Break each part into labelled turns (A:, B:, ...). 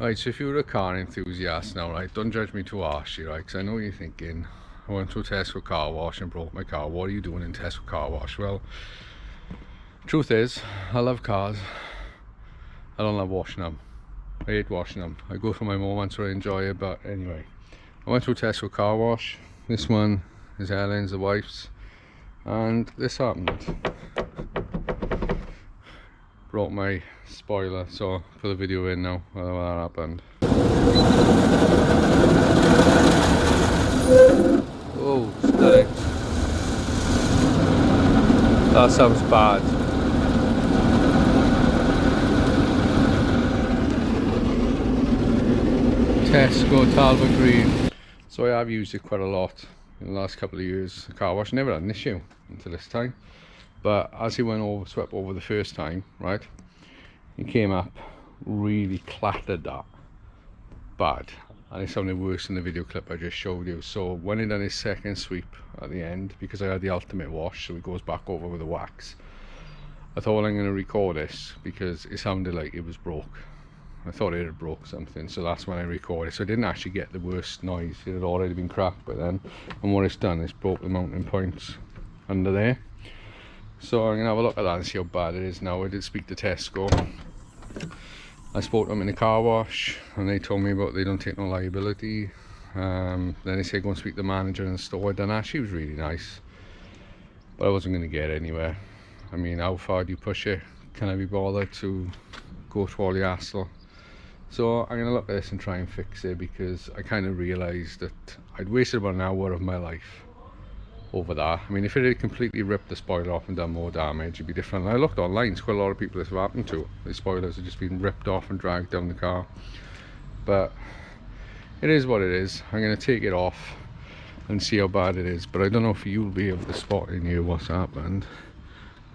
A: Right, so if you're a car enthusiast now, right, don't judge me too harshly, right, because I know you're thinking, I went to a Tesco car wash and broke my car, what are you doing in Tesco car wash? Well, truth is, I love cars, I don't love washing them, I hate washing them, I go through my moments where I enjoy it, but anyway, I went to a Tesco car wash. This one is Ellen's, the wife's, and this happened. Broke my spoiler, so I'll put the video in now while that happened. Oh, stunning. That sounds bad. Tesco Talbot Green. So I have used it quite a lot in the last couple of years. The car wash never had an issue until this time. But as he went over, swept over the first time, right, he came up, really clattered that bad, and it sounded worse in the video clip I just showed you. So when he done his second sweep at the end, because I had the ultimate wash, so he goes back over with the wax, I thought, well, I'm going to record this because it sounded like it was broke. I thought it had broke something, so that's when I recorded. So I didn't actually get the worst noise, it had already been cracked by then, and what it's done is broke the mounting points under there. So I'm going to have a look at that and see how bad it is now. I did speak to Tesco. I spoke to them in the car wash and they told me about they don't take no liability. Then they said go and speak to the manager in the store. I done that. She was really nice, but I wasn't going to get anywhere. I mean, how far do you push it? Can I be bothered to go through all the hassle? So I'm going to look at this and try and fix it, because I kind of realised that I'd wasted about an hour of my life over that. I mean, if it had completely ripped the spoiler off and done more damage, it'd be different. And I looked online, it's quite a lot of people this have happened to. The spoilers have just been ripped off and dragged down the car. But it is what it is. I'm going to take it off and see how bad it is. But I don't know if you'll be able to spot in here what's happened.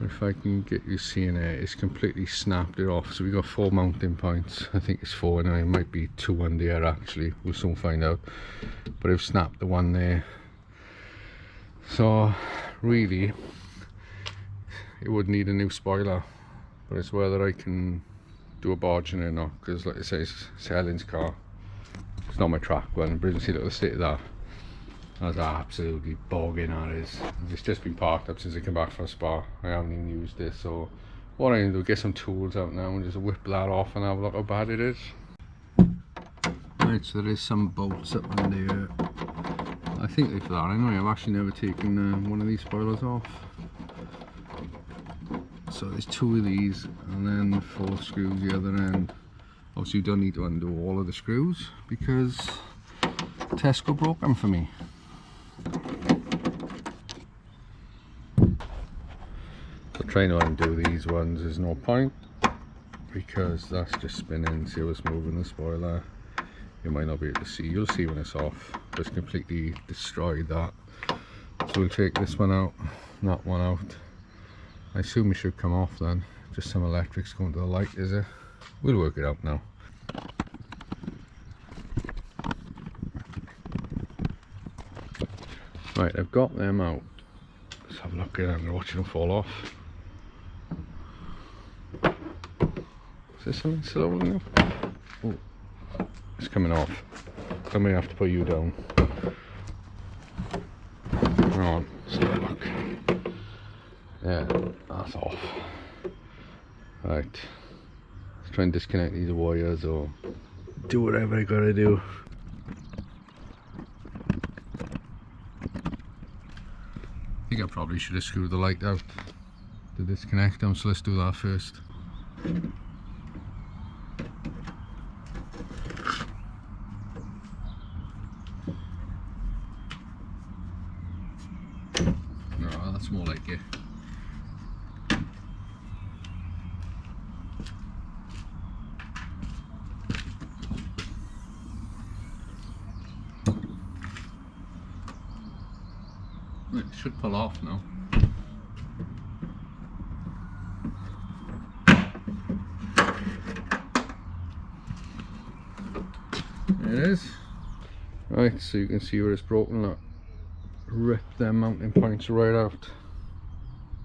A: If I can get you seeing it, it's completely snapped it off. So we've got 4 mounting points. I think it's 4 now, it might be 2 on there actually. We'll soon find out. But I've snapped the one there. So really it would need a new spoiler, but it's whether I can do a barge in it or not, because like I say, it's Helen's car, it's not my track one. But you can see the state of that. That's absolutely bogging that is. It's just been parked up since I came back from Spa. I haven't even used it, so what I'm going to do, get some tools out now and just whip that off and have a look how bad it is. Right, so there is some bolts up in there. I think they're for that anyway. I've actually never taken one of these spoilers off. So there's 2 of these and then 4 screws the other end. Obviously you don't need to undo all of the screws because Tesco broke them for me. So trying to undo these ones is no point, because that's just spinning. See what's moving the spoiler. You might not be able to see, you'll see when it's off. Just completely destroyed that. So we'll take this one out, that one out. I assume it should come off then. Just some electrics going to the light, is it? We'll work it out now. Right, I've got them out. Let's have a look at them, watching them fall off. Is there something still holding up? Oh. It's coming off. I'm going to have to put you down. Hang on, let's have a look. Yeah, that's off. Right. Let's try and disconnect these wires or do whatever I gotta do. I think I probably should have screwed the light out to disconnect them, so let's do that first. No, that's more like it. It should pull off now. There it is. Right, so you can see where it's broken. Look, ripped them mounting points right out,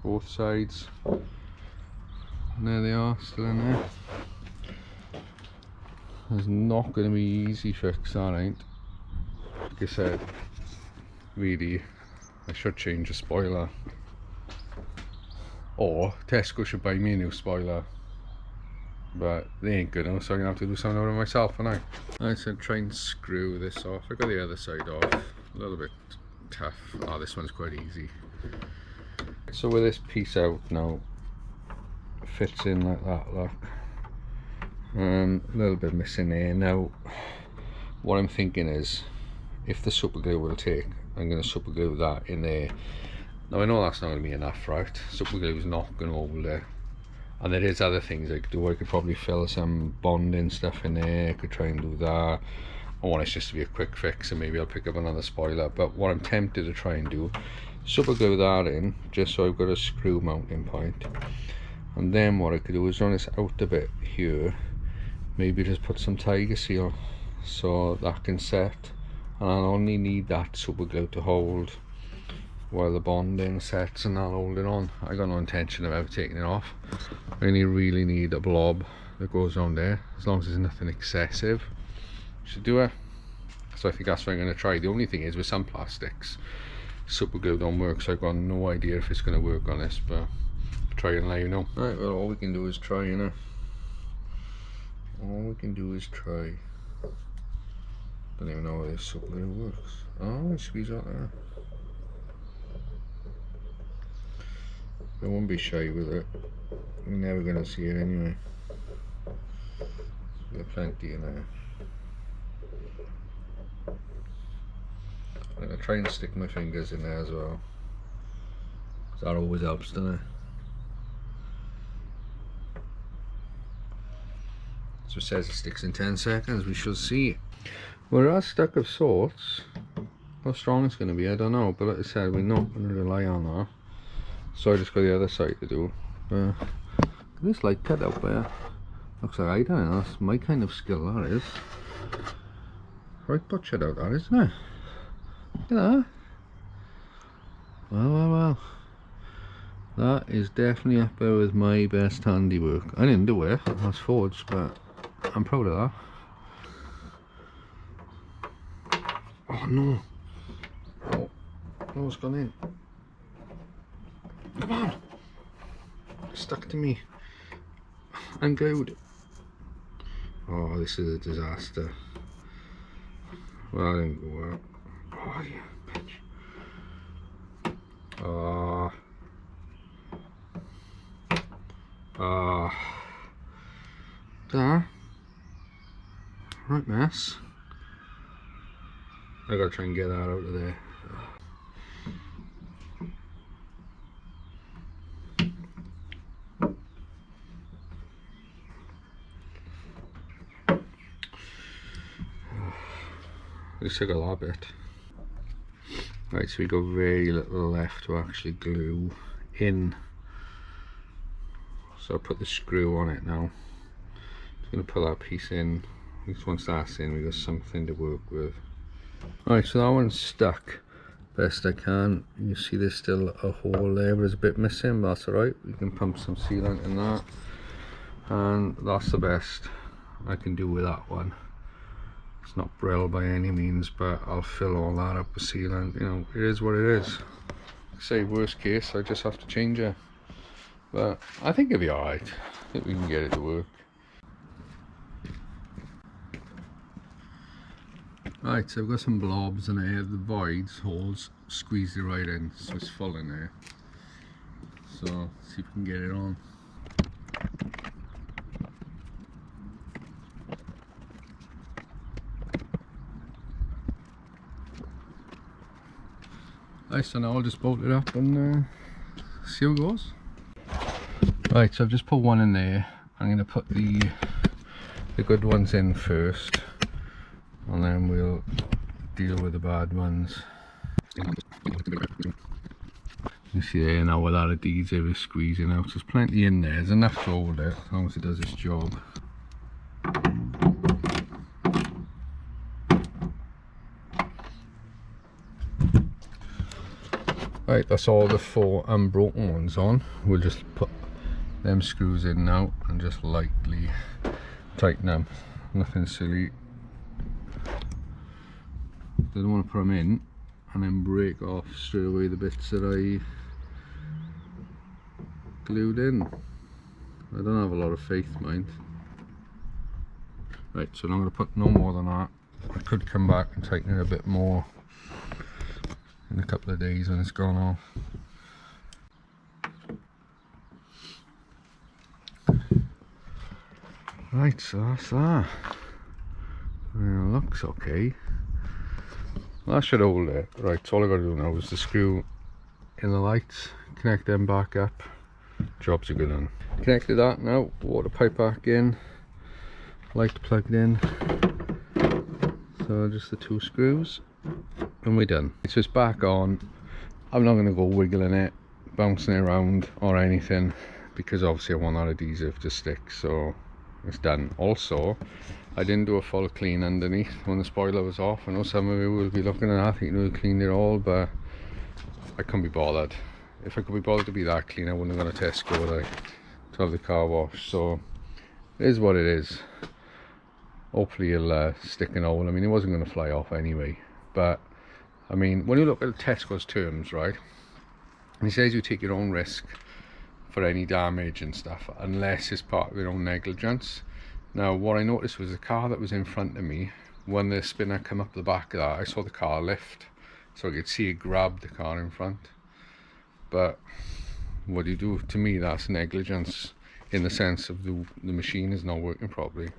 A: both sides. And there they are, still in there. It's not going to be easy fix, that ain't. Like I said, really, I should change the spoiler. Or Tesco should buy me a new spoiler. But they ain't good enough, so I'm going to have to do something over myself for now. I said try and screw this off. I got the other side off. A little bit tough. Oh, this one's quite easy. So with this piece out now, fits in like that, look. A little bit missing there. Now, what I'm thinking is, if the super glue will take, I'm going to super glue that in there. Now I know that's not going to be enough, right? Super glue is not going to hold it. And there is other things I could do. I could probably fill some bonding stuff in there. I could try and do that. I want it just to be a quick fix, and maybe I'll pick up another spoiler. But what I'm tempted to try and do, super glue that in, just so I've got a screw mounting point. And then what I could do is run this out a bit here. Maybe just put some tiger seal so that can set. And I'll only need that super glue to hold while the bonding sets, and I'll hold it on. I got no intention of ever taking it off. I only really need a blob that goes on there, as long as there's nothing excessive. Should do it. So I think that's what I'm going to try. The only thing is, with some plastics, super glue don't work, so I've got no idea if it's going to work on this, but I'll try and let you know. Right, well, all we can do is try, you know. All we can do is try. Don't even know how this super glue works. Oh, I squeeze out there. I won't be shy with it. You're never going to see it anyway. There's plenty in there. I'm going to try and stick my fingers in there as well. That always helps, doesn't it? So it says it sticks in 10 seconds. We shall see. Well, it has stuck of sorts. How strong it's going to be, I don't know. But like I said, we're not going to rely on that. So I just got the other side to do. This light cut out there. Looks like I don't know. That's my kind of skill, that is. Right butchered out, that, isn't it? Look at that. Well, well, well. That is definitely up there with my best handiwork. I didn't do it. I was forged, but I'm proud of that. Oh no. Oh, no, it's gone in. Come on! Stuck to me. I'm glued. Oh, this is a disaster. Well, that didn't go out. Oh, yeah, bitch. Oh. Oh. There. Right mess. I gotta try and get that out of there. At least I got that bit. Right, so we got very little left to actually glue in. So I'll put the screw on it now. Just going to put that piece in. At least once that's in, we got something to work with. Alright, so that one's stuck best I can. You see there's still a hole there, but it's a bit missing, but that's alright. We can pump some sealant in that. And that's the best I can do with that one. It's not brill by any means, but I'll fill all that up with sealant. You know, it is what it is. Like I say, worst case, I just have to change it. But I think it'll be alright. I think we can get it to work. Right, so I've got some blobs in there, the voids, holes, squeeze it right in, so it's full in there. So, see if we can get it on. Right, so now I'll just bolt it up and see how it goes. Right, so I've just put one in there. I'm going to put the good ones in first, and then we'll deal with the bad ones. You see there now where that adhesive is squeezing out. There's plenty in there. There's enough to hold it as long as it does its job. Right, that's all the 4 unbroken ones on. We'll just put them screws in now and just lightly tighten them. nothing silly. Didn't want to put them in and then break off straight away the bits that I glued in. I don't have a lot of faith, mind. Right, so I'm going to put no more than that. I could come back and tighten it a bit more in a couple of days when it's gone off. Right, so that's that. It looks okay. That should hold it. Right, so all I got to do now is the screw in the lights, connect them back up. Jobs are good on. Connected that now, water pipe back in, light plugged in. So just the 2 screws and we're done. It's just back on. I'm not going to go wiggling it, bouncing it around or anything, because obviously I want that adhesive to stick, so it's done. Also, I didn't do a full clean underneath when the spoiler was off. I know some of you will be looking at that thinking we cleaned it all, but I couldn't be bothered. If I could be bothered to be that clean, I wouldn't have gone to Tesco, would I, to have the car washed. So it is what it is. Hopefully it'll stick an hole. I mean, it wasn't going to fly off anyway, but I mean, when you look at Tesco's terms, right, it says you take your own risk for any damage and stuff unless it's part of your own negligence. Now what I noticed was the car that was in front of me, when the spinner came up the back of that, I saw the car lift, so I could see it grab the car in front. But what do you do? To me, that's negligence in the sense of the machine is not working properly.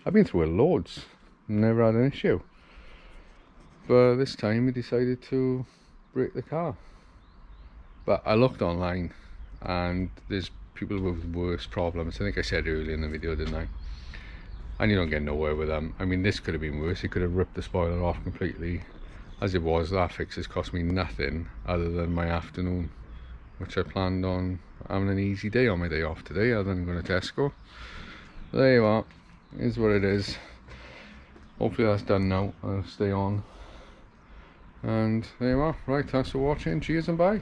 A: I've been through it loads, never had an issue, but this time he decided to break the car. But I looked online and there's people with worse problems. I think I said earlier in the video, didn't I? And you don't get nowhere with them. I mean, this could have been worse. It could have ripped the spoiler off completely. As it was, that fix has cost me nothing other than my afternoon, which I planned on having an easy day on my day off today, other than going to Tesco. There you are. Is what it is. Hopefully that's done now. I'll stay on. And there you are. Right, thanks for watching. Cheers and bye.